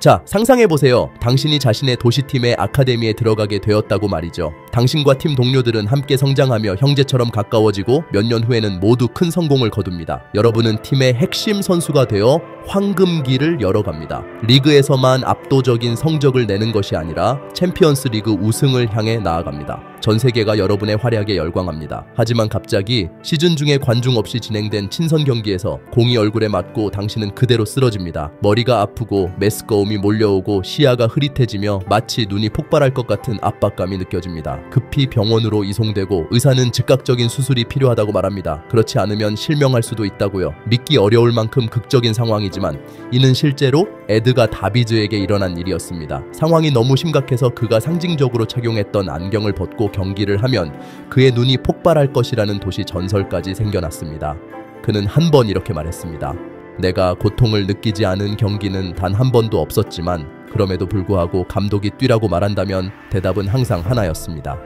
자, 상상해보세요. 당신이 자신의 도시팀의 아카데미에 들어가게 되었다고 말이죠. 당신과 팀 동료들은 함께 성장하며 형제처럼 가까워지고 몇 년 후에는 모두 큰 성공을 거둡니다. 여러분은 팀의 핵심 선수가 되어 황금기를 열어갑니다. 리그에서만 압도적인 성적을 내는 것이 아니라 챔피언스 리그 우승을 향해 나아갑니다. 전 세계가 여러분의 활약에 열광합니다. 하지만 갑자기 시즌 중에 관중 없이 진행된 친선 경기에서 공이 얼굴에 맞고 당신은 그대로 쓰러집니다. 머리가 아프고 메스꺼움이 몰려오고 시야가 흐릿해지며 마치 눈이 폭발할 것 같은 압박감이 느껴집니다. 급히 병원으로 이송되고 의사는 즉각적인 수술이 필요하다고 말합니다. 그렇지 않으면 실명할 수도 있다고요. 믿기 어려울 만큼 극적인 상황이지만 이는 실제로 에드가 다비즈에게 일어난 일이었습니다. 상황이 너무 심각해서 그가 상징적으로 착용했던 안경을 벗고 경기를 하면 그의 눈이 폭발할 것이라는 도시 전설까지 생겨났습니다. 그는 한 번 이렇게 말했습니다. 내가 고통을 느끼지 않은 경기는 단 한 번도 없었지만 그럼에도 불구하고 감독이 뛰라고 말한다면 대답은 항상 하나였습니다.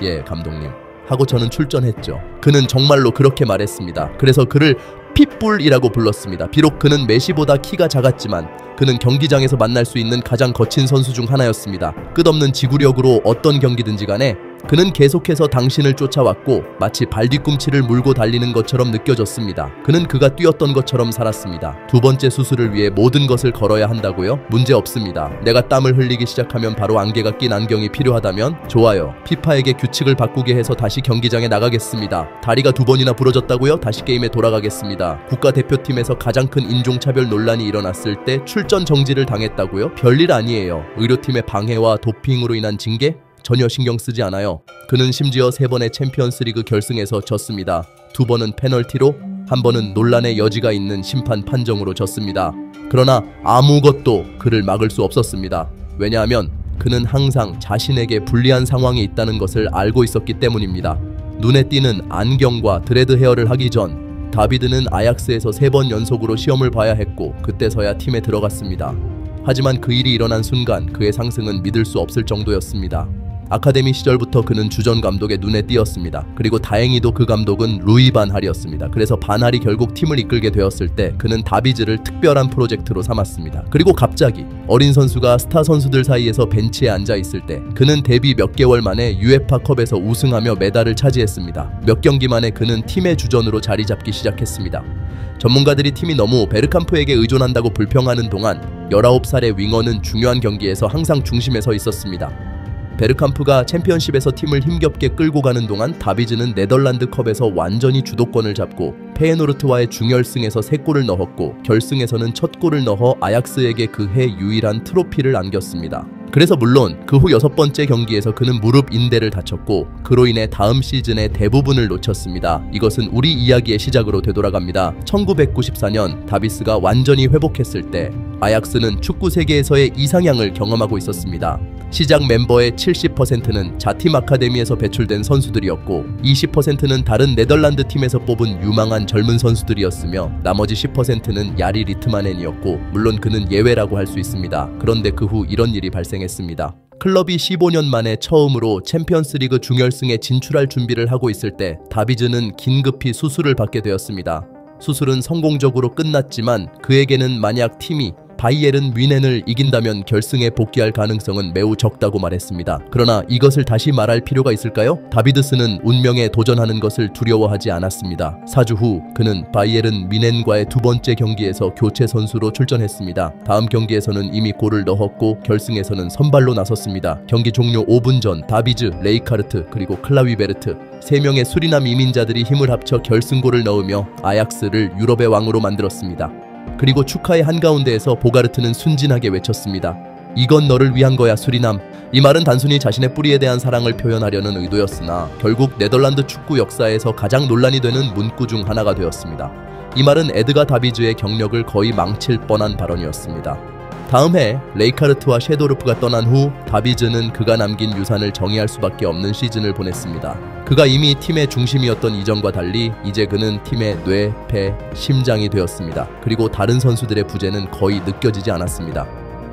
예, 감독님. 하고 저는 출전했죠. 그는 정말로 그렇게 말했습니다. 그래서 그를 핏불이라고 불렀습니다. 비록 그는 메시보다 키가 작았지만 그는 경기장에서 만날 수 있는 가장 거친 선수 중 하나였습니다. 끝없는 지구력으로 어떤 경기든지 간에 그는 계속해서 당신을 쫓아왔고 마치 발뒤꿈치를 물고 달리는 것처럼 느껴졌습니다. 그는 그가 뛰었던 것처럼 살았습니다. 두 번째 수술을 위해 모든 것을 걸어야 한다고요? 문제 없습니다. 내가 땀을 흘리기 시작하면 바로 안개가 낀 안경이 필요하다면 좋아요. 피파에게 규칙을 바꾸게 해서 다시 경기장에 나가겠습니다. 다리가 2번이나 부러졌다고요? 다시 게임에 돌아가겠습니다. 국가대표팀에서 가장 큰 인종차별 논란이 일어났을 때 출전 정지를 당했다고요? 별일 아니에요. 의료팀의 방해와 도핑으로 인한 징계? 전혀 신경 쓰지 않아요. 그는 심지어 3번의 챔피언스리그 결승에서 졌습니다. 2번은 페널티로, 1번은 논란의 여지가 있는 심판 판정으로 졌습니다. 그러나 아무것도 그를 막을 수 없었습니다. 왜냐하면 그는 항상 자신에게 불리한 상황이 있다는 것을 알고 있었기 때문입니다. 눈에 띄는 안경과 드레드 헤어를 하기 전 다비드는 아약스에서 3번 연속으로 시험을 봐야 했고 그때서야 팀에 들어갔습니다. 하지만 그 일이 일어난 순간 그의 상승은 믿을 수 없을 정도였습니다. 아카데미 시절부터 그는 주전 감독의 눈에 띄었습니다. 그리고 다행히도 그 감독은 루이 반 할이었습니다. 그래서 반 할이 결국 팀을 이끌게 되었을 때 그는 다비즈를 특별한 프로젝트로 삼았습니다. 그리고 갑자기 어린 선수가 스타 선수들 사이에서 벤치에 앉아 있을 때 그는 데뷔 몇 개월 만에 UEFA컵에서 우승하며 메달을 차지했습니다. 몇 경기 만에 그는 팀의 주전으로 자리 잡기 시작했습니다. 전문가들이 팀이 너무 베르캄프에게 의존한다고 불평하는 동안 19살의 윙어는 중요한 경기에서 항상 중심에 서 있었습니다. 베르캄프가 챔피언십에서 팀을 힘겹게 끌고 가는 동안 다비즈는 네덜란드컵에서 완전히 주도권을 잡고 페예노르트와의 중결승에서 3골을 넣었고 결승에서는 첫 골을 넣어 아약스에게 그해 유일한 트로피를 안겼습니다. 그래서 물론 그 후 6번째 경기에서 그는 무릎 인대를 다쳤고 그로 인해 다음 시즌의 대부분을 놓쳤습니다. 이것은 우리 이야기의 시작으로 되돌아갑니다. 1994년 다비스가 완전히 회복했을 때 아약스는 축구 세계에서의 이상향을 경험하고 있었습니다. 시작 멤버의 70%는 자팀 아카데미에서 배출된 선수들이었고 20%는 다른 네덜란드 팀에서 뽑은 유망한 젊은 선수들이었으며 나머지 10%는 야리 리트마넨이었고 물론 그는 예외라고 할 수 있습니다. 그런데 그 후 이런 일이 발생했습니다. 클럽이 15년 만에 처음으로 챔피언스리그 중결승에 진출할 준비를 하고 있을 때 다비즈는 긴급히 수술을 받게 되었습니다. 수술은 성공적으로 끝났지만 그에게는 만약 팀이 바이에른 뮌헨을 이긴다면 결승에 복귀할 가능성은 매우 적다고 말했습니다. 그러나 이것을 다시 말할 필요가 있을까요? 다비드스는 운명에 도전하는 것을 두려워하지 않았습니다. 4주 후 그는 바이에른 뮌헨과의 2번째 경기에서 교체 선수로 출전했습니다. 다음 경기에서는 이미 골을 넣었고 결승에서는 선발로 나섰습니다. 경기 종료 5분 전 다비즈, 레이카르트 그리고 클라위베르트 3명의 수리남 이민자들이 힘을 합쳐 결승골을 넣으며 아약스를 유럽의 왕으로 만들었습니다. 그리고 축하의 한가운데에서 보가르트는 순진하게 외쳤습니다. 이건 너를 위한 거야, 수리남. 이 말은 단순히 자신의 뿌리에 대한 사랑을 표현하려는 의도였으나 결국 네덜란드 축구 역사에서 가장 논란이 되는 문구 중 하나가 되었습니다. 이 말은 에드가 다비즈의 경력을 거의 망칠 뻔한 발언이었습니다. 다음 해 레이카르트와 셰도르프가 떠난 후 다비즈는 그가 남긴 유산을 정의할 수밖에 없는 시즌을 보냈습니다. 그가 이미 팀의 중심이었던 이전과 달리 이제 그는 팀의 뇌, 폐, 심장이 되었습니다. 그리고 다른 선수들의 부재는 거의 느껴지지 않았습니다.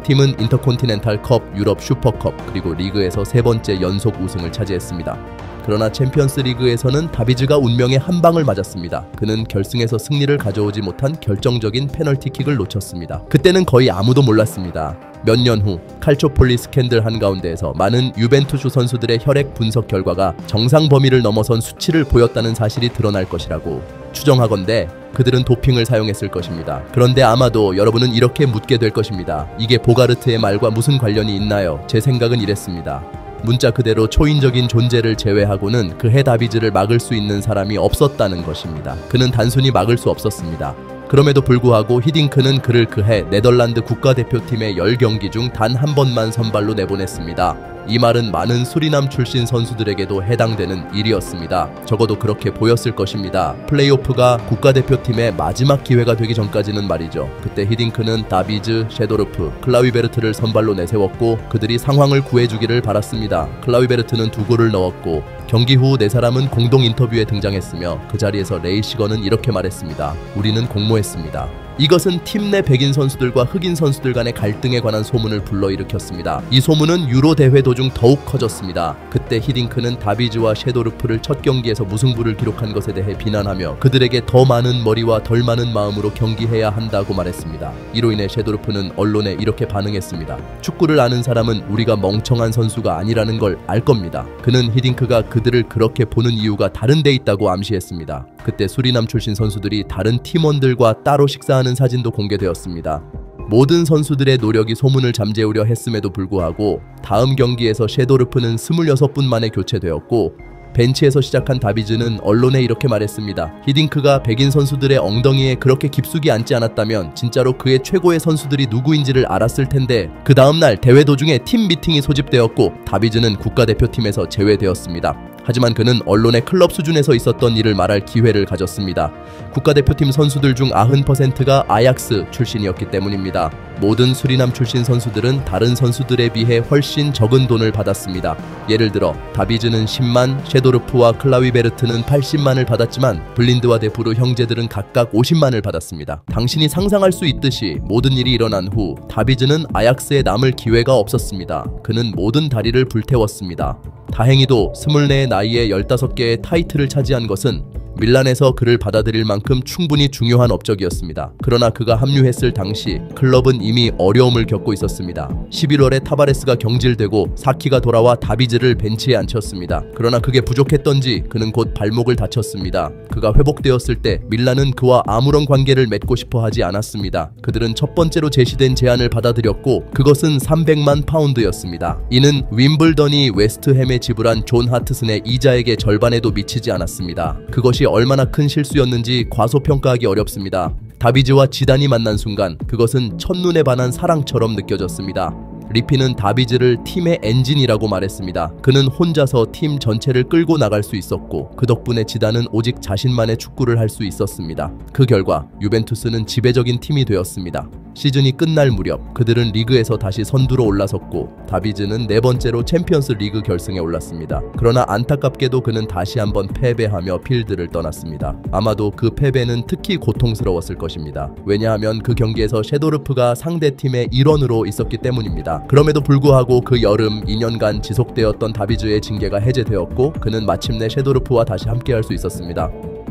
팀은 인터콘티넨탈 컵, 유럽 슈퍼컵, 그리고 리그에서 3번째 연속 우승을 차지했습니다. 그러나 챔피언스 리그에서는 다비즈가 운명의 한 방을 맞았습니다. 그는 결승에서 승리를 가져오지 못한 결정적인 페널티킥을 놓쳤습니다. 그때는 거의 아무도 몰랐습니다. 몇 년 후 칼초폴리 스캔들 한가운데에서 많은 유벤투스 선수들의 혈액 분석 결과가 정상 범위를 넘어선 수치를 보였다는 사실이 드러날 것이라고 추정하건대 그들은 도핑을 사용했을 것입니다. 그런데 아마도 여러분은 이렇게 묻게 될 것입니다. 이게 보가르트의 말과 무슨 관련이 있나요? 제 생각은 이랬습니다. 문자 그대로 초인적인 존재를 제외하고는 그해 다비즈를 막을 수 있는 사람이 없었다는 것입니다. 그는 단순히 막을 수 없었습니다. 그럼에도 불구하고 히딩크는 그를 그해 네덜란드 국가대표팀의 10경기 중 단 한 번만 선발로 내보냈습니다. 이 말은 많은 수리남 출신 선수들에게도 해당되는 일이었습니다. 적어도 그렇게 보였을 것입니다. 플레이오프가 국가대표팀의 마지막 기회가 되기 전까지는 말이죠. 그때 히딩크는 다비즈, 셰도르프, 클라위베르트를 선발로 내세웠고 그들이 상황을 구해주기를 바랐습니다. 클라위베르트는 2골을 넣었고 경기 후 4사람은 공동 인터뷰에 등장했으며 그 자리에서 레이시거는 이렇게 말했습니다. 우리는 공모했습니다. 이것은 팀 내 백인 선수들과 흑인 선수들 간의 갈등에 관한 소문을 불러일으켰습니다. 이 소문은 유로 대회 도중 더욱 커졌습니다. 그때 히딩크는 다비즈와 셰도르프를 첫 경기에서 무승부를 기록한 것에 대해 비난하며 그들에게 더 많은 머리와 덜 많은 마음으로 경기해야 한다고 말했습니다. 이로 인해 셰도르프는 언론에 이렇게 반응했습니다. 축구를 아는 사람은 우리가 멍청한 선수가 아니라는 걸 알 겁니다. 그는 히딩크가 그들을 그렇게 보는 이유가 다른 데 있다고 암시했습니다. 그때 수리남 출신 선수들이 다른 팀원들과 따로 식사하는 사진도 공개되었습니다. 모든 선수들의 노력이 소문을 잠재우려 했음에도 불구하고 다음 경기에서 셰도르프는 26분 만에 교체되었고 벤치에서 시작한 다비즈는 언론에 이렇게 말했습니다. 히딩크가 백인 선수들의 엉덩이에 그렇게 깊숙이 앉지 않았다면 진짜로 그의 최고의 선수들이 누구인지를 알았을 텐데 그 다음날 대회 도중에 팀 미팅이 소집되었고 다비즈는 국가대표팀에서 제외되었습니다. 하지만 그는 언론의 클럽 수준에서 있었던 일을 말할 기회를 가졌습니다. 국가대표팀 선수들 중 90%가 아약스 출신이었기 때문입니다. 모든 수리남 출신 선수들은 다른 선수들에 비해 훨씬 적은 돈을 받았습니다. 예를 들어 다비즈는 10만, 셰도르프와 클라위베르트는 80만을 받았지만 블린드와 데프루 형제들은 각각 50만을 받았습니다. 당신이 상상할 수 있듯이 모든 일이 일어난 후 다비즈는 아약스에 남을 기회가 없었습니다. 그는 모든 다리를 불태웠습니다. 다행히도 24의 나이에 15개의 타이틀을 차지한 것은 밀란에서 그를 받아들일 만큼 충분히 중요한 업적이었습니다. 그러나 그가 합류했을 당시 클럽은 이미 어려움을 겪고 있었습니다. 11월에 타바레스가 경질되고 사키가 돌아와 다비즈를 벤치에 앉혔습니다. 그러나 그게 부족했던지 그는 곧 발목을 다쳤습니다. 그가 회복되었을 때 밀란은 그와 아무런 관계를 맺고 싶어 하지 않았습니다. 그들은 첫 번째로 제시된 제안을 받아들였고 그것은 300만 파운드였습니다. 이는 윈블던이 웨스트햄에 지불한 존 하트슨의 이자액의 절반에도 미치지 않았습니다. 그것이 얼마나 큰 실수였는지 과소평가하기 어렵습니다. 다비즈와 지단이 만난 순간 그것은 첫눈에 반한 사랑처럼 느껴졌습니다. 리피는 다비즈를 팀의 엔진이라고 말했습니다. 그는 혼자서 팀 전체를 끌고 나갈 수 있었고 그 덕분에 지단은 오직 자신만의 축구를 할 수 있었습니다. 그 결과 유벤투스는 지배적인 팀이 되었습니다. 시즌이 끝날 무렵 그들은 리그에서 다시 선두로 올라섰고 다비즈는 4번째로 챔피언스 리그 결승에 올랐습니다. 그러나 안타깝게도 그는 다시 한번 패배하며 필드를 떠났습니다. 아마도 그 패배는 특히 고통스러웠을 것입니다. 왜냐하면 그 경기에서 셰도르프가 상대팀의 일원으로 있었기 때문입니다. 그럼에도 불구하고 그 여름 2년간 지속되었던 다비즈의 징계가 해제되었고 그는 마침내 셰도르프와 다시 함께할 수 있었습니다.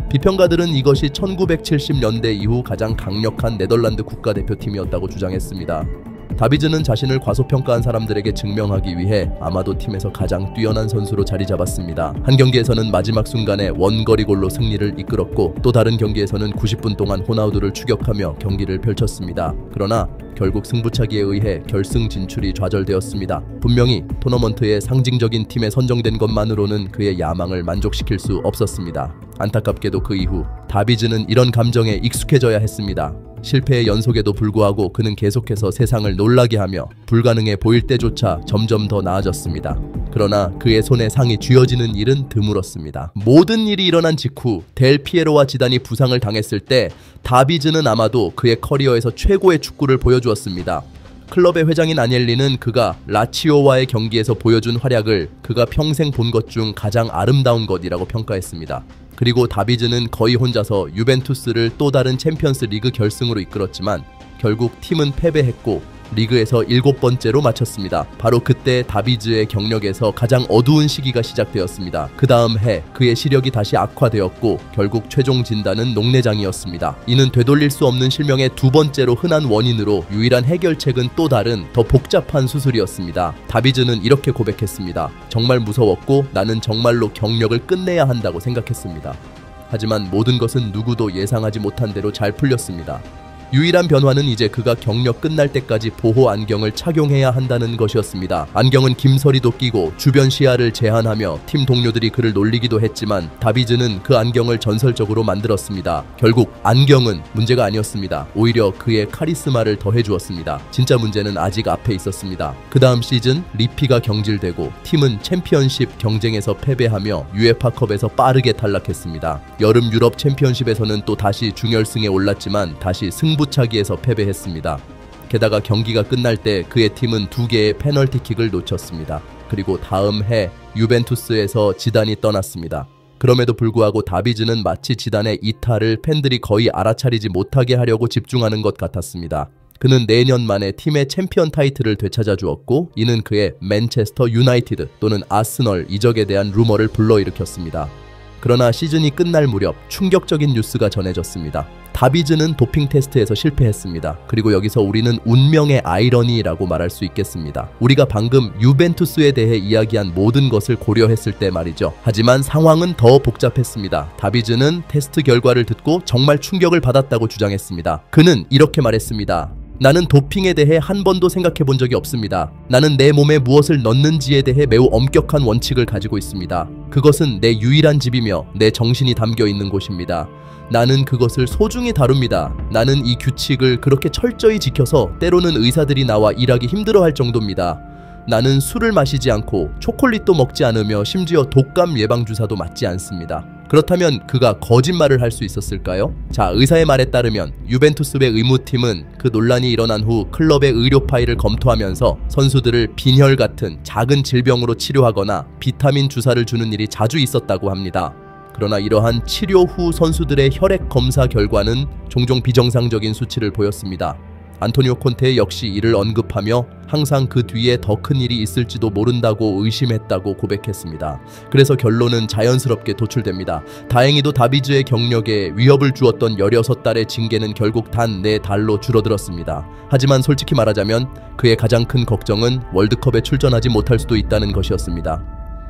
비평가들은 이것이 1970년대 이후 가장 강력한 네덜란드 국가대표팀이었다고 주장했습니다. 다비즈는 자신을 과소평가한 사람들에게 증명하기 위해 아마도 팀에서 가장 뛰어난 선수로 자리 잡았습니다. 한 경기에서는 마지막 순간에 원거리골로 승리를 이끌었고 또 다른 경기에서는 90분 동안 호나우두를 추격하며 경기를 펼쳤습니다. 그러나 결국 승부차기에 의해 결승 진출이 좌절되었습니다. 분명히 토너먼트의 상징적인 팀에 선정된 것만으로는 그의 야망을 만족시킬 수 없었습니다. 안타깝게도 그 이후 다비즈는 이런 감정에 익숙해져야 했습니다. 실패의 연속에도 불구하고 그는 계속해서 세상을 놀라게 하며 불가능해 보일 때조차 점점 더 나아졌습니다. 그러나 그의 손에 상이 쥐어지는 일은 드물었습니다. 모든 일이 일어난 직후 델 피에로와 지단이 부상을 당했을 때 다비즈는 아마도 그의 커리어에서 최고의 축구를 보여주었습니다. 클럽의 회장인 아니엘리는 그가 라치오와의 경기에서 보여준 활약을 그가 평생 본 것 중 가장 아름다운 것이라고 평가했습니다. 그리고 다비즈는 거의 혼자서 유벤투스를 또 다른 챔피언스 리그 결승으로 이끌었지만 결국 팀은 패배했고 리그에서 7번째로 마쳤습니다. 바로 그때 다비즈의 경력에서 가장 어두운 시기가 시작되었습니다. 그 다음 해 그의 시력이 다시 악화되었고 결국 최종 진단은 녹내장이었습니다. 이는 되돌릴 수 없는 실명의 두 번째로 흔한 원인으로 유일한 해결책은 또 다른 더 복잡한 수술이었습니다. 다비즈는 이렇게 고백했습니다. 정말 무서웠고 나는 정말로 경력을 끝내야 한다고 생각했습니다. 하지만 모든 것은 누구도 예상하지 못한 대로 잘 풀렸습니다. 유일한 변화는 이제 그가 경력 끝날 때까지 보호 안경을 착용해야 한다는 것이었습니다. 안경은 김서리도 끼고 주변 시야를 제한하며 팀 동료들이 그를 놀리기도 했지만 다비즈는 그 안경을 전설적으로 만들었습니다. 결국 안경은 문제가 아니었습니다. 오히려 그의 카리스마를 더해주었습니다. 진짜 문제는 아직 앞에 있었습니다. 그 다음 시즌 리피가 경질되고 팀은 챔피언십 경쟁에서 패배하며 UEFA컵에서 빠르게 탈락했습니다. 여름 유럽 챔피언십에서는 또 다시 준결승에 올랐지만 다시 승부차기에서 패배했습니다. 게다가 경기가 끝날 때 그의 팀은 2개의 페널티킥을 놓쳤습니다. 그리고 다음 해 유벤투스에서 지단이 떠났습니다. 그럼에도 불구하고 다비즈는 마치 지단의 이탈을 팬들이 거의 알아차리지 못하게 하려고 집중하는 것 같았습니다. 그는 4년 만에 팀의 챔피언 타이틀을 되찾아 주었고 이는 그의 맨체스터 유나이티드 또는 아스널 이적에 대한 루머를 불러일으켰습니다. 그러나 시즌이 끝날 무렵 충격적인 뉴스가 전해졌습니다. 다비즈는 도핑 테스트에서 실패했습니다. 그리고 여기서 우리는 운명의 아이러니라고 말할 수 있겠습니다. 우리가 방금 유벤투스에 대해 이야기한 모든 것을 고려했을 때 말이죠. 하지만 상황은 더 복잡했습니다. 다비즈는 테스트 결과를 듣고 정말 충격을 받았다고 주장했습니다. 그는 이렇게 말했습니다. 나는 도핑에 대해 한 번도 생각해 본 적이 없습니다. 나는 내 몸에 무엇을 넣는지에 대해 매우 엄격한 원칙을 가지고 있습니다. 그것은 내 유일한 집이며 내 정신이 담겨 있는 곳입니다. 나는 그것을 소중히 다룹니다. 나는 이 규칙을 그렇게 철저히 지켜서 때로는 의사들이 나와 일하기 힘들어할 정도입니다. 나는 술을 마시지 않고 초콜릿도 먹지 않으며 심지어 독감 예방주사도 맞지 않습니다. 그렇다면 그가 거짓말을 할 수 있었을까요? 자, 의사의 말에 따르면 유벤투스의 의무팀은 그 논란이 일어난 후 클럽의 의료 파일을 검토하면서 선수들을 빈혈 같은 작은 질병으로 치료하거나 비타민 주사를 주는 일이 자주 있었다고 합니다. 그러나 이러한 치료 후 선수들의 혈액 검사 결과는 종종 비정상적인 수치를 보였습니다. 안토니오 콘테 역시 이를 언급하며 항상 그 뒤에 더 큰 일이 있을지도 모른다고 의심했다고 고백했습니다. 그래서 결론은 자연스럽게 도출됩니다. 다행히도 다비즈의 경력에 위협을 주었던 16달의 징계는 결국 단 4달로 줄어들었습니다. 하지만 솔직히 말하자면 그의 가장 큰 걱정은 월드컵에 출전하지 못할 수도 있다는 것이었습니다.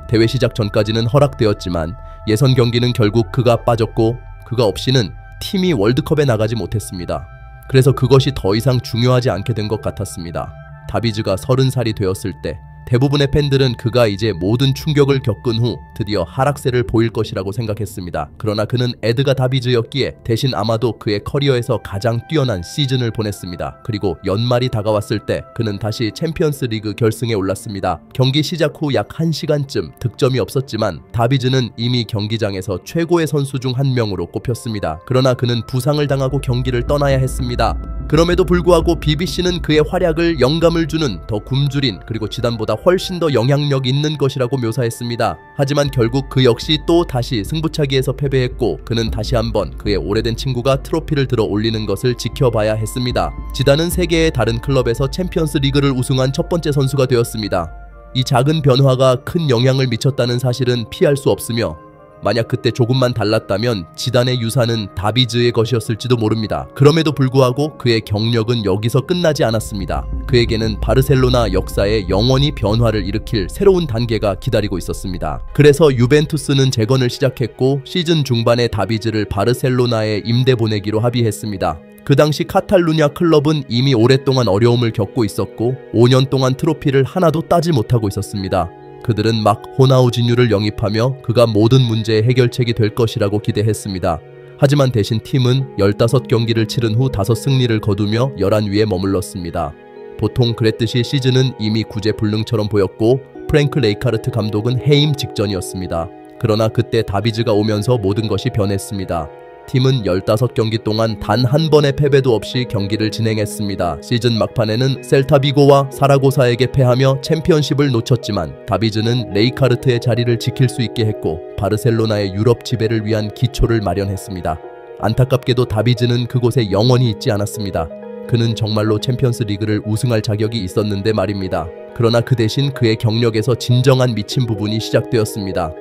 대회 시작 전까지는 허락되었지만 예선 경기는 결국 그가 빠졌고 그가 없이는 팀이 월드컵에 나가지 못했습니다. 그래서 그것이 더 이상 중요하지 않게 된 것 같았습니다. 다비즈가 30살이 되었을 때 대부분의 팬들은 그가 이제 모든 충격을 겪은 후 드디어 하락세를 보일 것이라고 생각했습니다. 그러나 그는 에드가 다비즈였기에 대신 아마도 그의 커리어에서 가장 뛰어난 시즌을 보냈습니다. 그리고 연말이 다가왔을 때 그는 다시 챔피언스 리그 결승에 올랐습니다. 경기 시작 후 약 1시간쯤 득점이 없었지만 다비즈는 이미 경기장에서 최고의 선수 중 한 명으로 꼽혔습니다. 그러나 그는 부상을 당하고 경기를 떠나야 했습니다. 그럼에도 불구하고 BBC는 그의 활약을 영감을 주는 더 굶주린 그리고 지단보다 훨씬 더 영향력 있는 것이라고 묘사했습니다. 하지만 결국 그 역시 또 다시 승부차기에서 패배했고 그는 다시 한번 그의 오래된 친구가 트로피를 들어 올리는 것을 지켜봐야 했습니다. 지단은 세계의 다른 클럽에서 챔피언스 리그를 우승한 첫 번째 선수가 되었습니다. 이 작은 변화가 큰 영향을 미쳤다는 사실은 피할 수 없으며 만약 그때 조금만 달랐다면 지단의 유산은 다비즈의 것이었을지도 모릅니다. 그럼에도 불구하고 그의 경력은 여기서 끝나지 않았습니다. 그에게는 바르셀로나 역사에 영원히 변화를 일으킬 새로운 단계가 기다리고 있었습니다. 그래서 유벤투스는 재건을 시작했고 시즌 중반에 다비즈를 바르셀로나에 임대 보내기로 합의했습니다. 그 당시 카탈루냐 클럽은 이미 오랫동안 어려움을 겪고 있었고 5년 동안 트로피를 하나도 따지 못하고 있었습니다. 그들은 막 호나우지뉴를 영입하며 그가 모든 문제의 해결책이 될 것이라고 기대했습니다. 하지만 대신 팀은 15경기를 치른 후 5승리를 거두며 11위에 머물렀습니다. 보통 그랬듯이 시즌은 이미 구제불능처럼 보였고 프랭크 레이카르트 감독은 해임 직전이었습니다. 그러나 그때 다비즈가 오면서 모든 것이 변했습니다. 팀은 15경기 동안 단 한 번의 패배도 없이 경기를 진행했습니다. 시즌 막판에는 셀타비고와 사라고사에게 패하며 챔피언십을 놓쳤지만 다비즈는 레이카르트의 자리를 지킬 수 있게 했고 바르셀로나의 유럽 지배를 위한 기초를 마련했습니다. 안타깝게도 다비즈는 그곳에 영원히 있지 않았습니다. 그는 정말로 챔피언스 리그를 우승할 자격이 있었는데 말입니다. 그러나 그 대신 그의 경력에서 진정한 미친 부분이 시작되었습니다.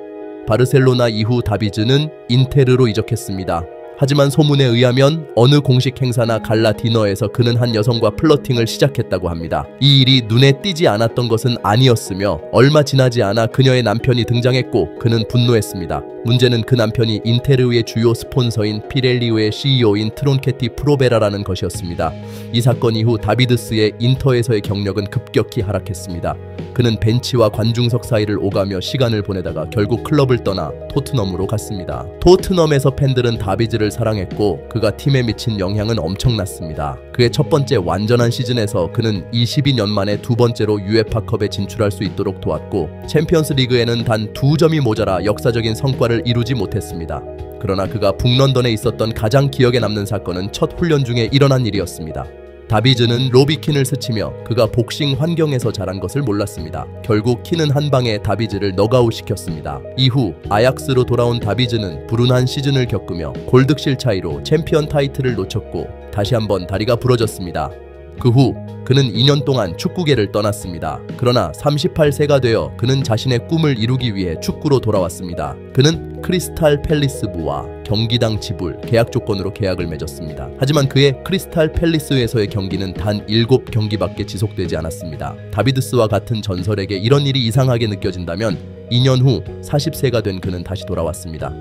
바르셀로나 이후 다비즈는 인테르로 이적했습니다. 하지만 소문에 의하면 어느 공식 행사나 갈라 디너에서 그는 한 여성과 플러팅을 시작했다고 합니다. 이 일이 눈에 띄지 않았던 것은 아니었으며 얼마 지나지 않아 그녀의 남편이 등장했고 그는 분노했습니다. 문제는 그 남편이 인테르의 주요 스폰서인 피렐리의 CEO인 트론케티 프로베라라는 것이었습니다. 이 사건 이후 다비드스의 인터에서의 경력은 급격히 하락했습니다. 그는 벤치와 관중석 사이를 오가며 시간을 보내다가 결국 클럽을 떠나 토트넘으로 갔습니다. 토트넘에서 팬들은 다비드를 사랑했고 그가 팀에 미친 영향은 엄청났습니다. 그의 첫 번째 완전한 시즌에서 그는 22년 만에 두 번째로 UEFA컵에 진출할 수 있도록 도왔고 챔피언스 리그에는 단 2점이 모자라 역사적인 성과를 이루지 못했습니다. 그러나 그가 북런던에 있었던 가장 기억에 남는 사건은 첫 훈련 중에 일어난 일이었습니다. 다비즈는 로비 킨을 스치며 그가 복싱 환경에서 자란 것을 몰랐습니다. 결국 킨은 한 방에 다비즈를 너가웃시켰습니다. 이후 아약스로 돌아온 다비즈는 불운한 시즌을 겪으며 골득실 차이로 챔피언 타이틀을 놓쳤고 다시 한번 다리가 부러졌습니다. 그 후 그는 2년 동안 축구계를 떠났습니다. 그러나 38세가 되어 그는 자신의 꿈을 이루기 위해 축구로 돌아왔습니다. 그는 크리스탈 팰리스부와 경기당 지불 계약 조건으로 계약을 맺었습니다. 하지만 그의 크리스탈 팰리스에서의 경기는 단 7경기밖에 지속되지 않았습니다. 다비드스와 같은 전설에게 이런 일이 이상하게 느껴진다면 2년 후 40세가 된 그는 다시 돌아왔습니다.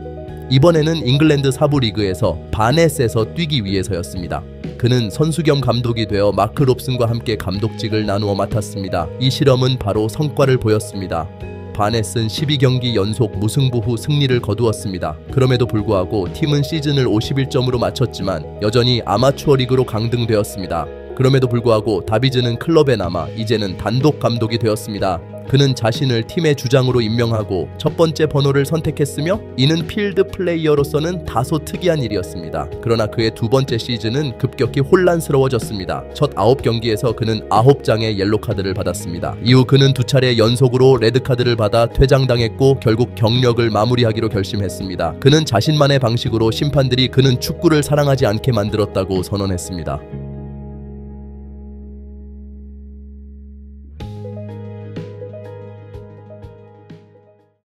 이번에는 잉글랜드 4부 리그에서 바넷에서 뛰기 위해서였습니다. 그는 선수 겸 감독이 되어 마크 롭슨과 함께 감독직을 나누어 맡았습니다. 이 실험은 바로 성과를 보였습니다. 바넷은 12경기 연속 무승부 후 승리를 거두었습니다. 그럼에도 불구하고 팀은 시즌을 51점으로 마쳤지만 여전히 아마추어 리그로 강등되었습니다. 그럼에도 불구하고 다비즈는 클럽에 남아 이제는 단독 감독이 되었습니다. 그는 자신을 팀의 주장으로 임명하고 첫 번째 번호를 선택했으며 이는 필드 플레이어로서는 다소 특이한 일이었습니다. 그러나 그의 두 번째 시즌은 급격히 혼란스러워졌습니다. 첫 9경기에서 그는 9장의 옐로카드를 받았습니다. 이후 그는 2차례 연속으로 레드카드를 받아 퇴장당했고 결국 경력을 마무리하기로 결심했습니다. 그는 자신만의 방식으로 심판들이 그는 축구를 사랑하지 않게 만들었다고 선언했습니다.